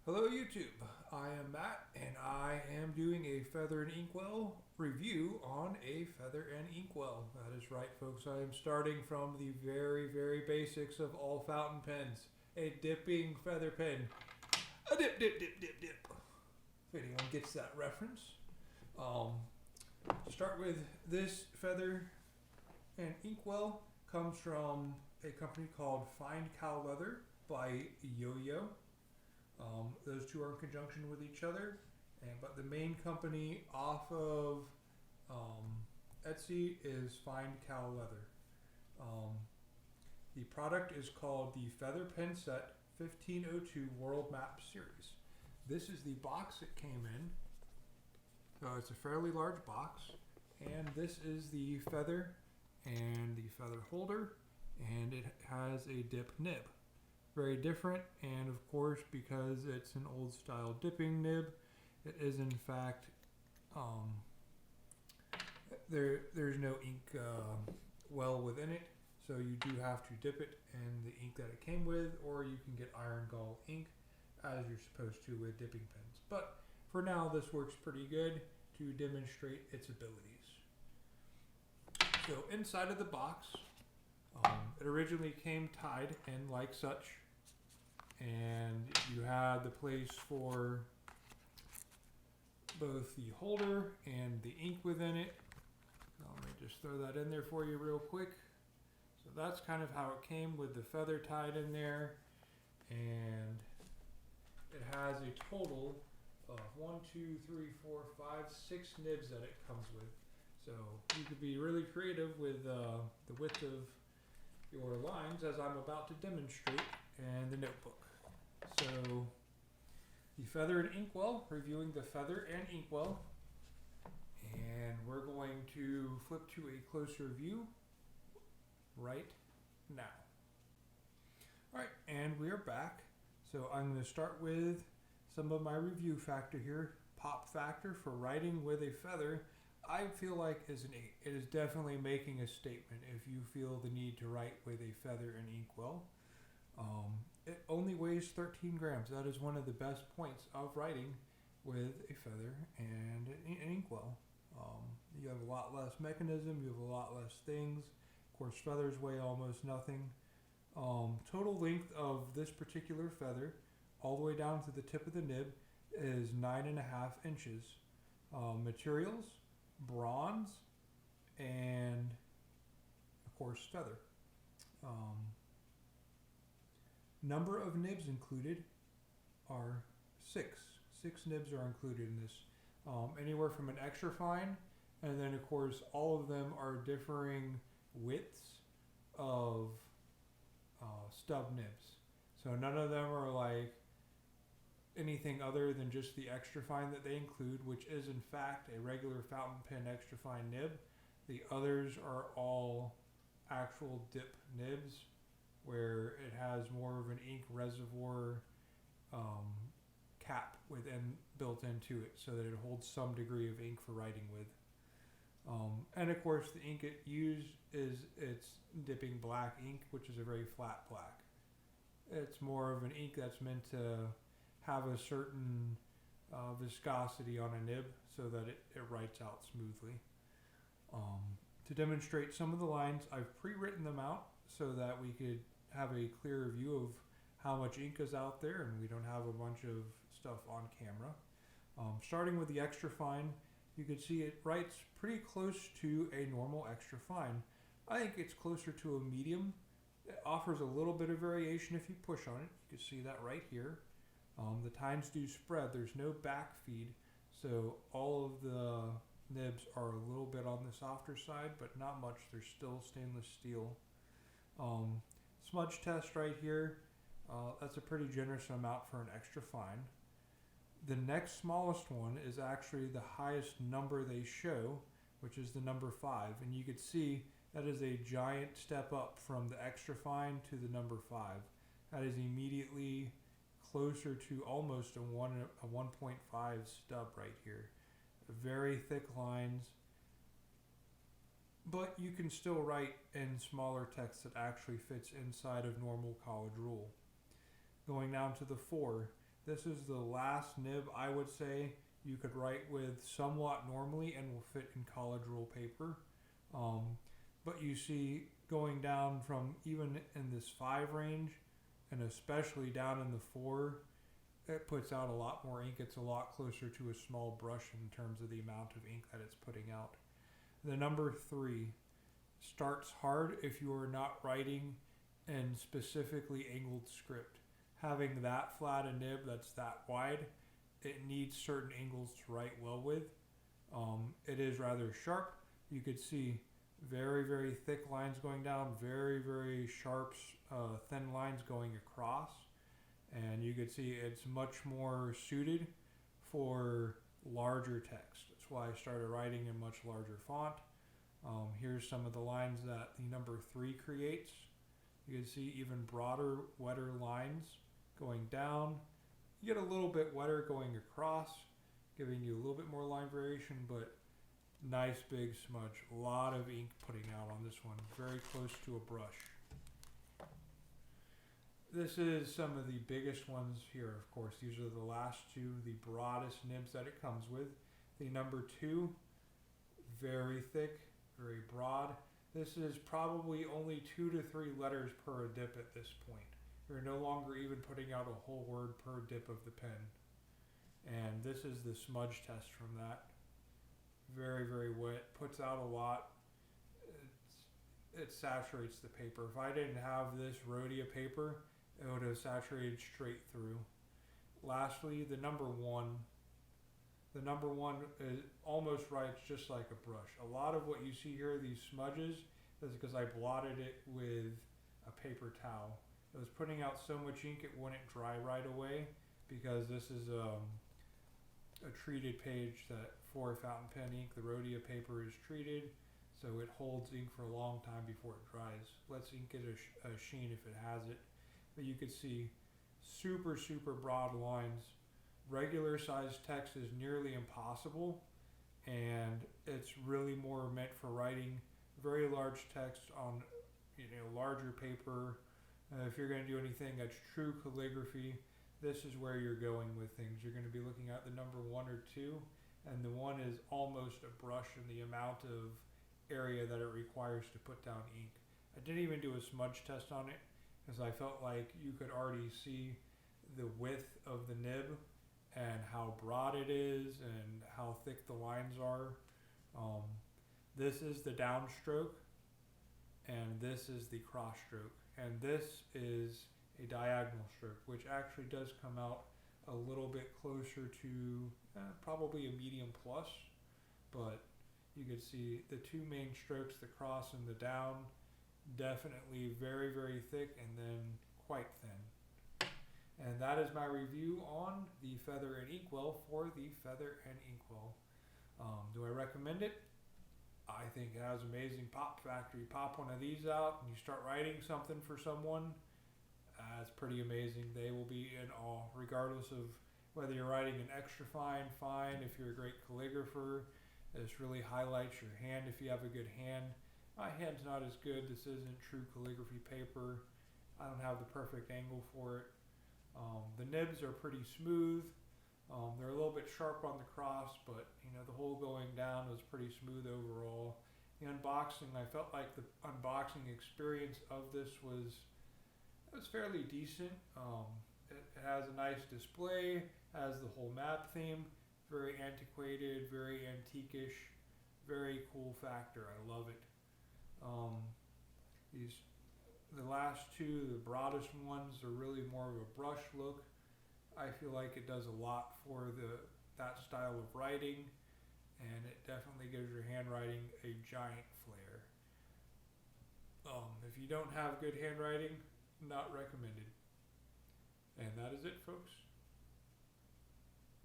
Hello YouTube, I am Matt and I am doing a Feather and Inkwell review on a Feather and Inkwell. That is right folks, I am starting from the very basics of all fountain pens. A dipping feather pen. A dip. If anyone gets that reference. To start with, this Feather and Inkwell comes from a company called FindCowLeather by YOYO. Those two are in conjunction with each other, but the main company off of Etsy is FindCowLeather. The product is called the Feather Pen Set 1502 World Map Series. This is the box it came in. So it's a fairly large box, and this is the feather and the feather holder, and it has a dip nib. Very different, and of course because it's an old style dipping nib, it is in fact there's no ink well within it, so you do have to dip it in the ink that it came with, or you can get iron gall ink as you're supposed to with dipping pens. But for now this works pretty good to demonstrate its abilities. So inside of the box, it originally came tied in like such, and you had the place for both the holder and the ink within it. So let me just throw that in there for you real quick. So that's kind of how it came, with the feather tied in there, and it has a total of 6 nibs that it comes with. So you could be really creative with the width of your lines, as I'm about to demonstrate in the notebook. So the Feather and Inkwell, reviewing the Feather and Inkwell, and we're going to flip to a closer view right now. Alright, and we are back. So I'm going to start with some of my review factor here. Pop factor for writing with a feather, I feel like is an 8. It is definitely making a statement if you feel the need to write with a feather and inkwell. It only weighs 13 grams. That is one of the best points of writing with a feather and an inkwell. You have a lot less mechanism, you have a lot less things. Of course, feathers weigh almost nothing. Total length of this particular feather, all the way down to the tip of the nib, is 9.5 inches. Materials, bronze, and of course feather. Number of nibs included are 6. 6 nibs are included in this. Anywhere from an extra fine, and then of course all of them are differing widths of stub nibs. So none of them are like anything other than just the extra fine that they include, which is in fact a regular fountain pen extra fine nib. The others are all actual dip nibs, where it has more of an ink reservoir cap built into it, so that it holds some degree of ink for writing with. And of course the ink it used is it's dipping black ink, which is a very flat black. It's more of an ink that's meant to have a certain viscosity on a nib so that it writes out smoothly. To demonstrate some of the lines, I've pre-written them out so that we could have a clearer view of how much ink is out there and we don't have a bunch of stuff on camera. Starting with the extra fine, you can see it writes pretty close to a normal extra fine. I think it's closer to a medium. It offers a little bit of variation if you push on it. You can see that right here. The tines do spread. There's no back feed, so all of the nibs are a little bit on the softer side, but not much. They're still stainless steel. Smudge test right here. That's a pretty generous amount for an extra fine. The next smallest one is actually the highest number they show, which is the number 5, and you could see that is a giant step up from the extra fine to the number 5. That is immediately closer to almost a 1.5 stub right here. Very thick lines, but you can still write in smaller text that actually fits inside of normal college rule. Going down to the 4, This is the last nib I would say you could write with somewhat normally and will fit in college rule paper. But you see going down from even in this 5 range and especially down in the 4, it puts out a lot more ink. It's a lot closer to a small brush in terms of the amount of ink that it's putting out. The number 3 starts hard if you are not writing in specifically angled script. Having that flat a nib that's that wide, it needs certain angles to write well with. It is rather sharp. You could see very, very thick lines going down, very, very sharp, thin lines going across. And you could see it's much more suited for larger text. That's why I started writing in much larger font. Here's some of the lines that the number 3 creates. You can see even broader, wetter lines going down. You get a little bit wetter going across, giving you a little bit more line variation, but nice big smudge. A lot of ink putting out on this one. Very close to a brush. This is some of the biggest ones here, of course. These are the last 2, the broadest nibs that it comes with. The number 2, very thick, very broad. This is probably only 2 to 3 letters per dip at this point. You're no longer even putting out a whole word per dip of the pen. And this is the smudge test from that. Very, very wet, puts out a lot. It saturates the paper. If I didn't have this Rhodia paper, it would have saturated straight through. Lastly, the number 1. The number 1 almost writes just like a brush. A lot of what you see here, these smudges, is because I blotted it with a paper towel. It was putting out so much ink it wouldn't dry right away because this is a treated page that for fountain pen ink, the Rhodia paper is treated, so it holds ink for a long time before it dries. Lets ink get a sheen if it has it. But you can see super, super broad lines. Regular size text is nearly impossible, and it's really more meant for writing very large text on larger paper. If you're going to do anything that's true calligraphy, this is where you're going with things. You're going to be looking at the number 1 or 2, and the 1 is almost a brush in the amount of area that it requires to put down ink. I didn't even do a smudge test on it because I felt like you could already see the width of the nib and how broad it is and how thick the lines are. This is the downstroke and this is the cross stroke, and this is a diagonal stroke, which actually does come out a little bit closer to probably a medium plus, but you can see the 2 main strokes, the cross and the down, definitely very, very thick and then quite thin. And that is my review on the Feather and Inkwell for the Feather and Inkwell. Do I recommend it? I think it has amazing pop factor. You pop one of these out and you start writing something for someone, it's pretty amazing. They will be in awe, regardless of whether you're writing an extra fine, if you're a great calligrapher. This really highlights your hand if you have a good hand. My hand's not as good. This isn't true calligraphy paper. I don't have the perfect angle for it. The nibs are pretty smooth. They're a little bit sharp on the cross, but the whole going down was pretty smooth overall. The unboxing, I felt like the unboxing experience of this was fairly decent. It has a nice display, has the whole map theme, very antiquated, very antique-ish, very cool factor. I love it. The last 2, the broadest ones, are really more of a brush look. I feel like it does a lot for that style of writing, and it definitely gives your handwriting a giant flair. If you don't have good handwriting, not recommended. And that is it, folks.